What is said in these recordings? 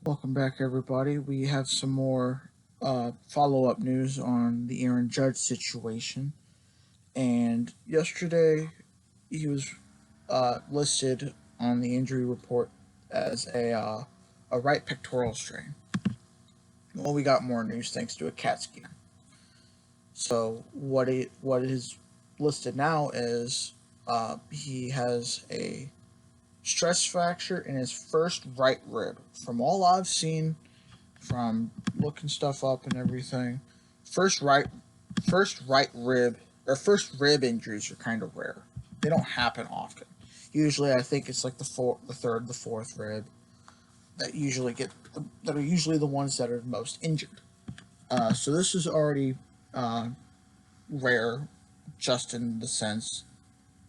Welcome back, everybody. We have some more follow-up news on the Aaron Judge situation. And yesterday, he was listed on the injury report as a right pectoral strain. Well, we got more news thanks to a CAT scan. So what is listed now is he has a stress fracture in his first right rib. From all I've seen, from looking stuff up and everything, first right first rib injuries are kind of rare. They don't happen often. Usually, I think it's like the third, the fourth rib that are usually the ones that are most injured. So this is already uh, rare, just in the sense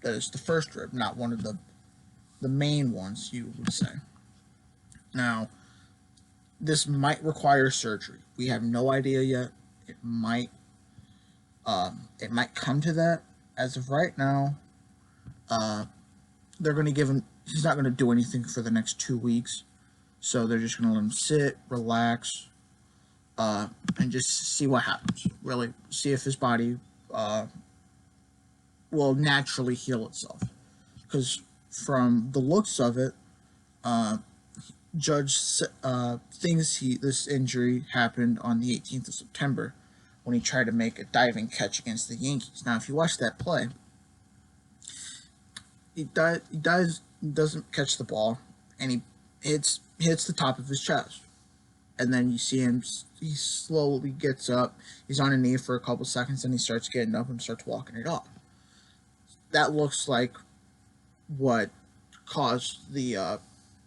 that it's the first rib, not one of the main ones you would say. Now, this might require surgery. We have no idea yet. It might come to that. As of right now, uh, they're going to give him. He's not going to do anything for the next 2 weeks, so they're just going to let him sit, relax, and just see what happens. Really, see if his body will naturally heal itself. Because from the looks of it, uh, Judge thinks this injury happened on the 18th of September when he tried to make a diving catch against the Yankees. Now, if you watch that play, he doesn't catch the ball, and he hits the top of his chest, and then you see him. He slowly gets up. He's on a knee for a couple seconds, and he starts getting up and starts walking it off. That looks like what caused the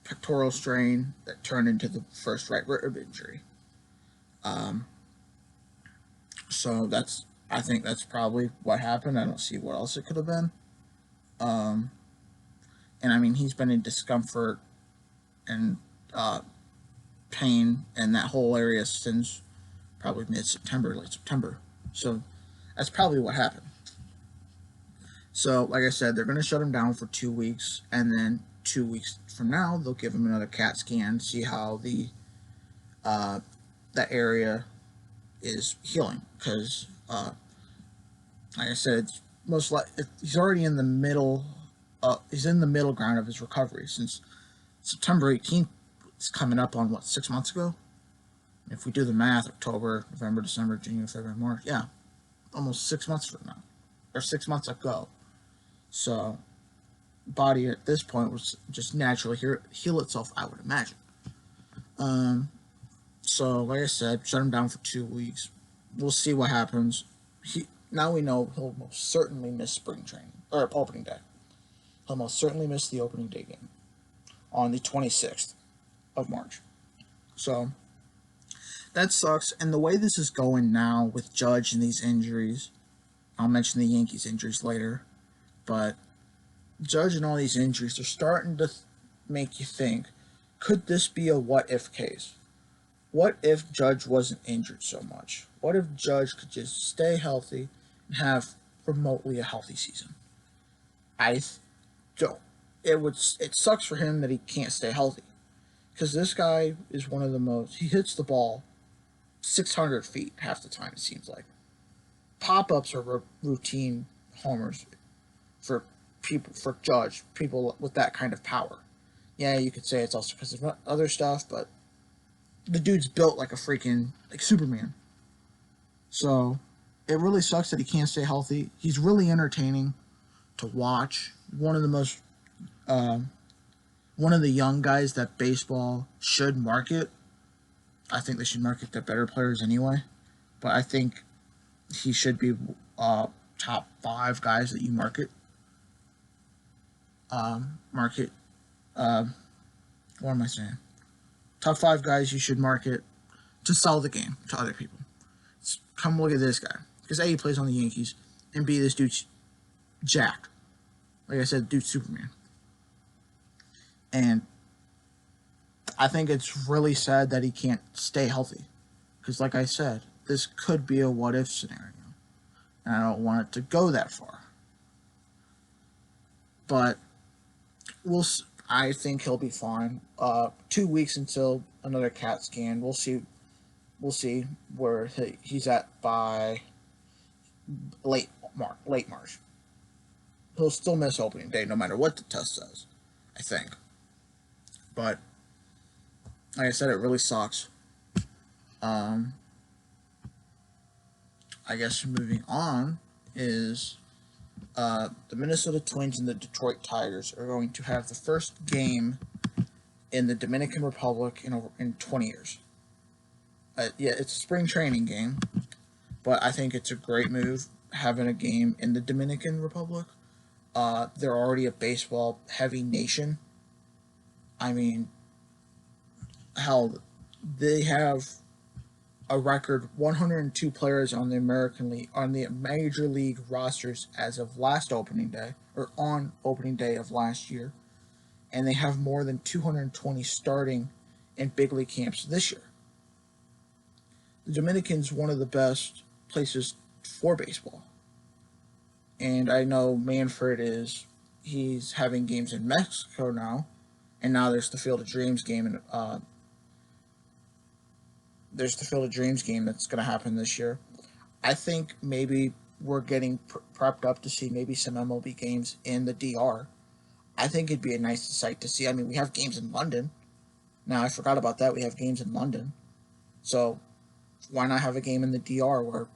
pectoral strain that turned into the first right rib injury. Um, so I think that's probably what happened. I don't see what else it could have been. Um, and I mean, he's been in discomfort and uh, pain in that whole area since probably mid September, late September. So that's probably what happened. So, like I said, they're going to shut him down for 2 weeks, and then 2 weeks from now, they'll give him another CAT scan, see how uh, that area is healing. Because, like I said, most he's already in the middle. He's in the middle ground of his recovery since September 18th. It's coming up on what, 6 months ago. If we do the math, October, November, December, January, February, March, yeah, almost 6 months from now, or 6 months ago. So, body at this point was just naturally heal itself, I would imagine. Um, so, like I said, shut him down for 2 weeks. We'll see what happens. Now we know he'll most certainly miss spring training or opening day. He'll most certainly miss the opening day game on the 26th of March. So that sucks. And the way this is going now with Judge and these injuries, I'll mention the Yankees injuries later, but Judge and all these injuries are starting to make you think, could this be a what if case? What if Judge wasn't injured so much? What if Judge could just stay healthy and have remotely a healthy season? I don't. It sucks for him that he can't stay healthy, because this guy is one of the most. He hits the ball 600 feet half the time. It seems like pop ups are routine homers for people with that kind of power. Yeah, you could say it's also because of other stuff, but the dude's built like a freaking like Superman. So it really sucks that he can't stay healthy. He's really entertaining to watch. Um, one of the young guys that baseball should market. I think they should market the better players anyway, but I think he should be top five guys that you market. Market. Um, what am I saying? Top five guys you should market to sell the game to other people. Come look at this guy. Because A, he plays on the Yankees, and B, this dude's jacked. Like I said, dude's Superman. And I think it's really sad that he can't stay healthy. Because, like I said, this could be a what if scenario. And I don't want it to go that far. But I think he'll be fine. 2 weeks until another CAT scan. We'll see. We'll see where he's at by Late March. He'll still miss opening day no matter what the test says, I think. But like I said, it really sucks. Um, I guess moving on is the Minnesota Twins and the Detroit Tigers are going to have the first game in the Dominican Republic in 20 years. Yeah, it's a spring training game, but I think it's a great move having a game in the Dominican Republic. They're already a baseball heavy nation. I mean, hell, they have a record 102 players on the American League on the major league rosters as of last opening day or on opening day of last year, and they have more than 220 starting in big league camps this year. The Dominican's one of the best places for baseball, and I know Manfred he's having games in Mexico now, and now there's the Field of Dreams game that's going to happen this year. I think maybe we're getting prepped up to see maybe some MLB games in the DR. I think it'd be a nice sight to see. I mean, we have games in London. Now, I forgot about that. We have games in London. So, why not have a game in the DR where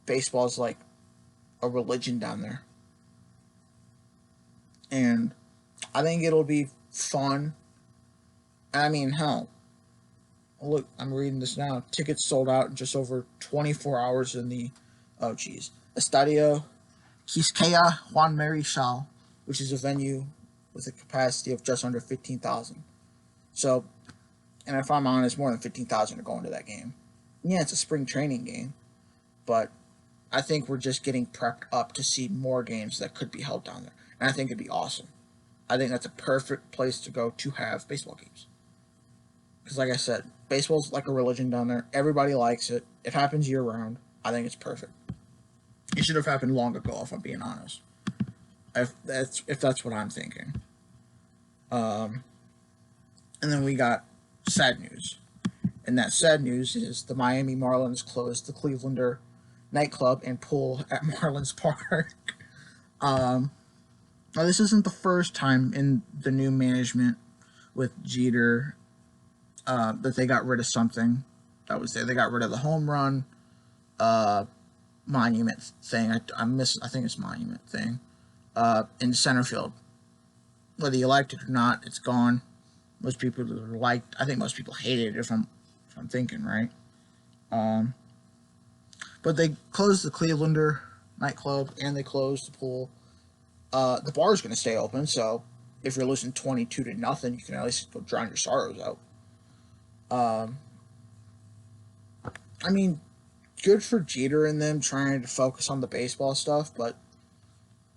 baseball is like a religion down there? And I think it'll be fun. I mean, hell, look, I'm reading this now. Tickets sold out in just over 24 hours in the, Estadio Quisqueya Juan Marichal, which is a venue with a capacity of just under 15,000. So, and if I'm honest, more than 15,000 are going to that game. Yeah, it's a spring training game, but I think we're just getting prepped up to see more games that could be held down there. And I think it'd be awesome. I think that's a perfect place to go to have baseball games. Because like I said, baseball's like a religion down there. Everybody likes it. It happens year round. I think it's perfect. It should have happened long ago, if I'm being honest. If that's what I'm thinking. And then we got sad news. And that sad news is the Miami Marlins closed the Clevelander nightclub and pool at Marlins Park. Now, this isn't the first time in the new management with Jeter that they got rid of something that was there. They got rid of the home run monument thing. I think it's monument thing in center field. Whether you liked it or not, it's gone. Most people liked. I think most people hated it. If I'm thinking right. But they closed the Clevelander nightclub and they closed the pool. The bar is going to stay open, so if you're losing 22-0, you can at least go drown your sorrows out. I mean, good for Jeter and them trying to focus on the baseball stuff, but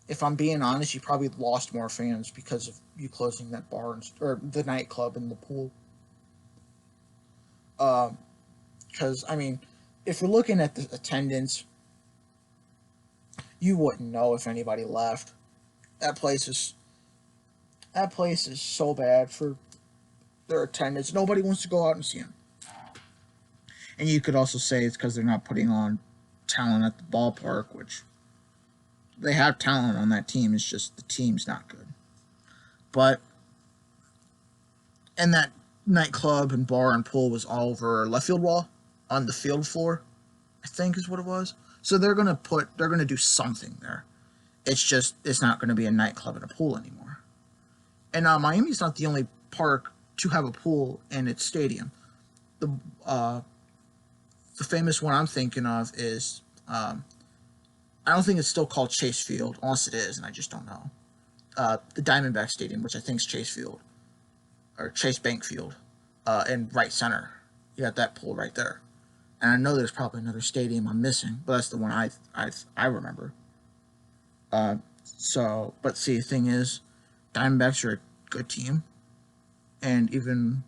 if I'm being honest, you probably lost more fans because of you closing that bar or the nightclub and the pool. Because, I mean, if you're looking at the attendance, you wouldn't know if anybody left. That place is so bad for their attendance. Nobody wants to go out and see them. And you could also say it's because they're not putting on talent at the ballpark, which they have talent on that team. It's just the team's not good. But, and that nightclub and bar and pool was all over left field wall on the field floor, I think is what it was. So they're gonna do something there. It's not going to be a nightclub and a pool anymore. And Miami's not the only park to have a pool in its stadium. The famous one I'm thinking of is, I don't think it's still called Chase Field, unless it is, and I just don't know. The Diamondback Stadium, which I think is Chase Field, or Chase Bank Field, in right center. You got that pool right there. And I know there's probably another stadium I'm missing, but that's the one I remember. But see, the thing is, Diamondbacks are a good team, and even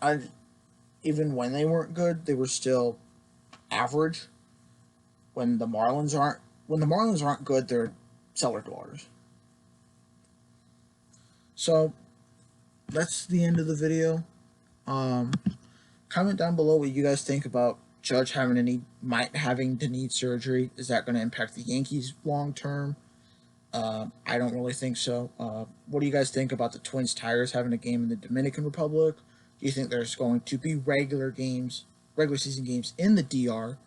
when they weren't good, they were still average. When the Marlins aren't good, they're cellar dwellers. So that's the end of the video. Comment down below what you guys think about Judge having to need surgery. Is that going to impact the Yankees long term? I don't really think so. What do you guys think about the Twins Tigers having a game in the Dominican Republic? Do you think there's going to be regular season games in the DR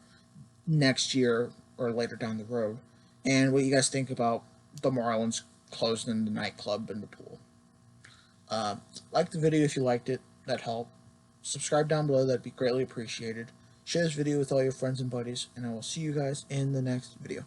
next year or later down the road? And what you guys think about the Marlins closing the nightclub and the pool? Like the video if you liked it. That helped. Subscribe down below. That'd be greatly appreciated. Share this video with all your friends and buddies. And I will see you guys in the next video.